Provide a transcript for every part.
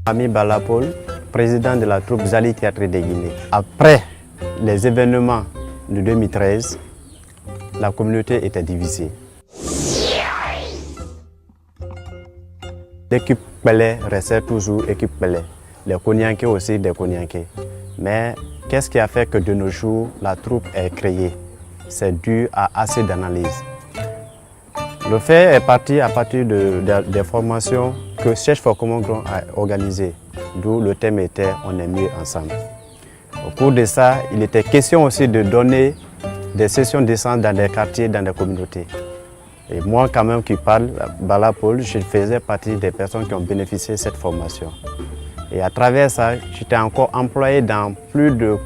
Ami Balapol, président de la troupe Zali Théâtre de Guinée. Après les événements de 2013, la communauté était divisée. L'équipe Pelé restait toujours équipe Pelé. Les Konyankés aussi des Konyankés. Mais qu'est-ce qui a fait que de nos jours, la troupe est créée? C'est dû à assez d'analyse. Le fait est parti à partir des formations que Cherche for Common Ground a organisées, d'où le thème était « On est mieux ensemble ». Au cours de ça, il était question aussi de donner des sessions d'essence dans des quartiers, dans des communautés. Et moi, quand même, qui parle, Balapol, je faisais partie des personnes qui ont bénéficié de cette formation. Et à travers ça, j'étais encore employé dans plus de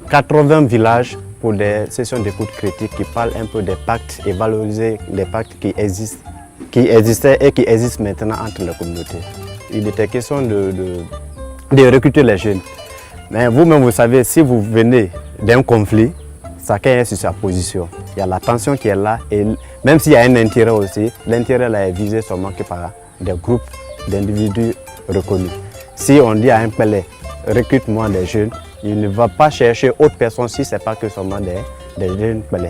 80 villages pour des sessions d'écoute critique qui parlent un peu des pactes et valoriser les pactes qui existaient et qui existent maintenant entre les communautés. Il était question de recruter les jeunes. Mais vous-même, vous savez, si vous venez d'un conflit, chacun est sur sa position. Il y a la tension qui est là et même s'il y a un intérêt aussi, l'intérêt là est visé seulement que par des groupes d'individus reconnus. Si on dit à un Pelé, recrute-moi des jeunes, il ne va pas chercher autre personne si ce n'est pas que seulement des jeunes Pelé.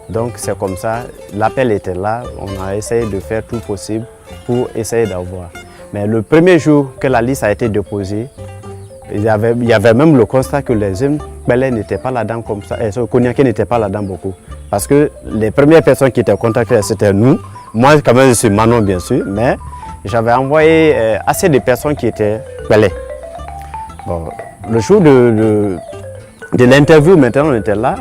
Donc c'est comme ça, l'appel était là, on a essayé de faire tout possible pour essayer d'avoir. Mais le premier jour que la liste a été déposée, il y avait même le constat que les jeunes Pelé n'étaient pas là-dedans comme ça, et les Konyankés n'étaient pas là-dedans beaucoup. Parce que les premières personnes qui étaient contactées, c'était nous. Moi, quand même, je suis Manon, bien sûr, mais j'avais envoyé assez de personnes qui étaient Pelé. Bon, le jour de l'interview, maintenant, on était là.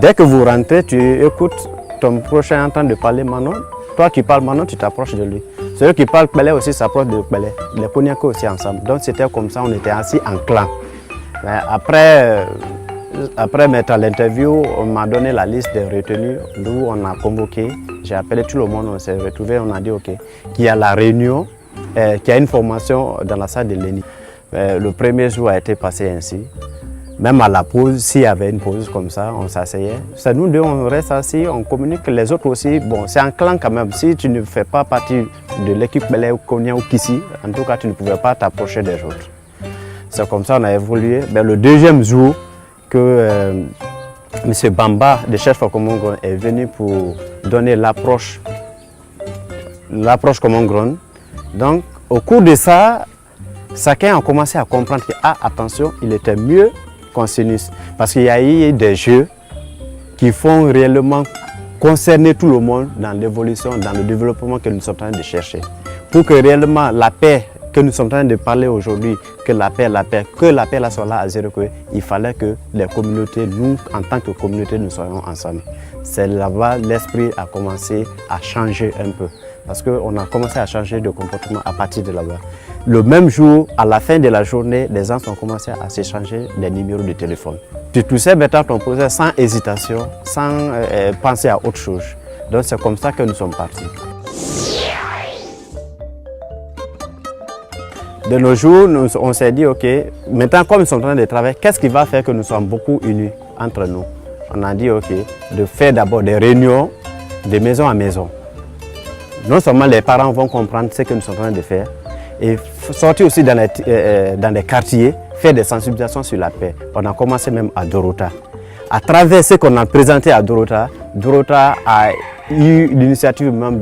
Dès que vous rentrez, tu écoutes ton prochain en train de parler Manon. Toi qui parles Manon, tu t'approches de lui. Celui qui parle Pelé aussi s'approche de Pelé. Les Konyankés aussi ensemble. Donc c'était comme ça, on était assis en clan. Mais après mettre l'interview, on m'a donné la liste des retenus, d'où on a convoqué. J'ai appelé tout le monde, on s'est retrouvés, on a dit ok, qu'il y a la réunion, qu'il y a une formation dans la salle de l'ENI. Le premier jour a été passé ainsi. Même à la pause, s'il y avait une pause comme ça, on s'asseyait. C'est nous deux, on reste assis, on communique. Les autres aussi, bon, c'est un clan quand même. Si tu ne fais pas partie de l'équipe Pelé ou Konya ou Kissi, en tout cas, tu ne pouvais pas t'approcher des autres. C'est comme ça qu'on a évolué. Mais le deuxième jour, que M. Bamba de Cherche for Common Ground est venu pour donner l'approche Common Ground. Donc, au cours de ça, chacun a commencé à comprendre que, attention, il était mieux qu'on s'unisse. Parce qu'il y a eu des jeux qui font réellement concerner tout le monde dans l'évolution, dans le développement que nous sommes en train de chercher. Pour que réellement la paix que nous sommes en train de parler aujourd'hui, que la paix là soit là à zéro, il fallait que les communautés, nous, en tant que communauté, nous soyons ensemble. C'est là-bas l'esprit a commencé à changer un peu. Parce qu'on a commencé à changer de comportement à partir de là-bas. Le même jour, à la fin de la journée, les gens ont commencé à s'échanger des numéros de téléphone. Tu touchais maintenant ton projet sans hésitation, sans penser à autre chose. Donc c'est comme ça que nous sommes partis. De nos jours, on s'est dit, ok, maintenant comme nous sommes en train de travailler, qu'est-ce qui va faire que nous sommes beaucoup unis entre nous? On a dit, ok, de faire d'abord des réunions de maison à maison. Non seulement les parents vont comprendre ce que nous sommes en train de faire, et sortir aussi dans les quartiers, faire des sensibilisations sur la paix. On a commencé même à Dorota. À travers ce qu'on a présenté à Dorota, Dorota a eu l'initiative même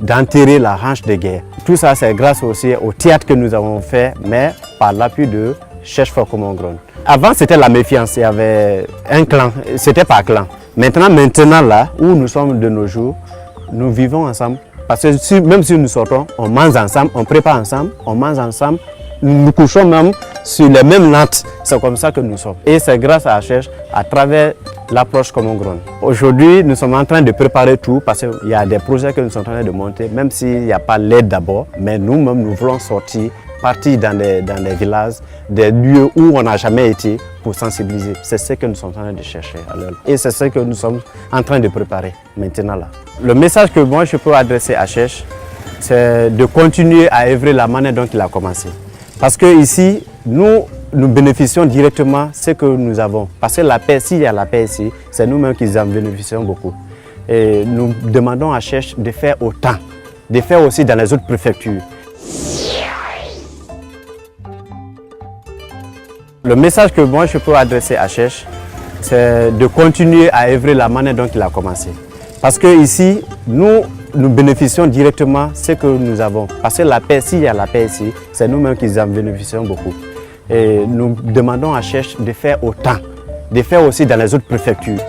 d'enterrer la hanche de guerre. Tout ça, c'est grâce aussi au théâtre que nous avons fait, mais par l'appui de Cherche for Common Ground. Avant, c'était la méfiance, il y avait un clan, c'était par clan. Maintenant, là, où nous sommes de nos jours, nous vivons ensemble. Parce que même si nous sortons, on mange ensemble, on prépare ensemble, on mange ensemble, nous couchons même sur les mêmes nattes. C'est comme ça que nous sommes. Et c'est grâce à la Cherche, à travers l'approche Common Ground. Aujourd'hui, nous sommes en train de préparer tout parce qu'il y a des projets que nous sommes en train de monter, même s'il n'y a pas l'aide d'abord, mais nous-mêmes, nous voulons sortir, partir dans des villages, des lieux où on n'a jamais été pour sensibiliser. C'est ce que nous sommes en train de chercher. Et c'est ce que nous sommes en train de préparer maintenant là. Le message que moi je peux adresser à Cherche, c'est de continuer à œuvrer la manière dont il a commencé. Parce que ici, nous bénéficions directement de ce que nous avons. Parce que la paix, s'il y a la paix ici, c'est nous-mêmes qui en bénéficions beaucoup. Et nous demandons à Cherche de faire autant, de faire aussi dans les autres préfectures. Le message que moi je peux adresser à Cherche, c'est de continuer à œuvrer la manière dont il a commencé. Parce que ici, nous bénéficions directement de ce que nous avons. Parce que la paix, s'il y a la paix ici, c'est nous-mêmes qui en bénéficions beaucoup. Et nous demandons à Cherche de faire autant, de faire aussi dans les autres préfectures.